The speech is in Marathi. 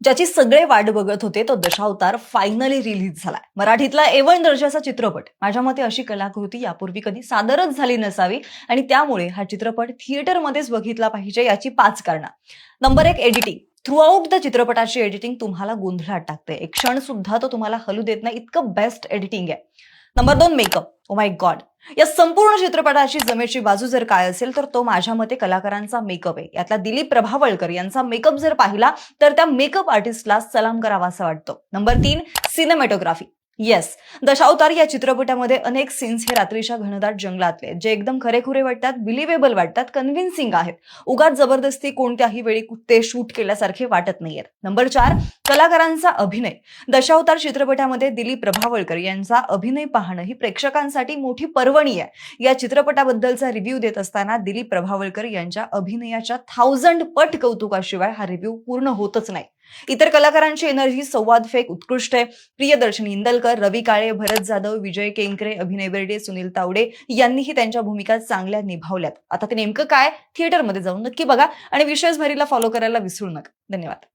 ज्याची सगळे वाट बघत होते तो दशावतार फायनली रिलीज झालाय. मराठीतला A1 दर्जाचा चित्रपट. माझ्या मते अशी कलाकृती यापूर्वी कधी सादरच झाली नसावी आणि त्यामुळे हा चित्रपट थिएटरमध्येच बघितला पाहिजे याची 5 कारणं. Number 1, editing. थ्रूआउट द चित्रपटाची एडिटिंग तुम्हाला गोंधळात टाकते. एक क्षण सुद्धा तो तुम्हाला हलू देत नाही, इतकं बेस्ट एडिटिंग आहे. Number 2, makeup. Oh my God. या संपूर्ण चित्रपटाची जमेची बाजू जर काय असेल तर तो माझ्या मते कलाकारांचा मेकअप आहे. यातला दिलीप प्रभावळकर यांचा मेकअप जर पाहिला तर त्या मेकअप आर्टिस्टला सलाम करावा असं वाटतं. Number 3, cinematography. येस, दशावतार या चित्रपटामध्ये अनेक सीन्स हे रात्रीच्या घनदाट जंगलातले जे एकदम खरेखुरे वाटतात, बिलिव्हेबल वाटतात, कन्व्हिन्सिंग आहेत. उगाच जबरदस्ती कोणत्याही वेळी ते शूट केल्यासारखे वाटत नाहीयेत. नंबर 4, कलाकारांचा अभिनय. दशावतार चित्रपटामध्ये दिलीप प्रभावळकर यांचा अभिनय पाहणं ही प्रेक्षकांसाठी मोठी पर्वणी आहे. या चित्रपटाबद्दलचा रिव्ह्यू देत असताना दिलीप प्रभावळकर यांच्या अभिनयाच्या 1000 पट कौतुकाशिवाय हा रिव्ह्यू पूर्ण होतच नाही. इतर कलाकारांची एनर्जी, संवाद फेक उत्कृष्ट आहे. प्रियदर्शनी इंदलकर, रवी काळे, भरत जाधव, विजय केंकरे, अभिनय बेर्डे, सुनील तावडे यांनीही त्यांच्या भूमिका चांगल्या निभावल्यात. आता ते नेमकं काय थिएटरमध्ये जाऊन नक्की बघा आणि विशेष भरीला फॉलो करायला विसरू नका. धन्यवाद.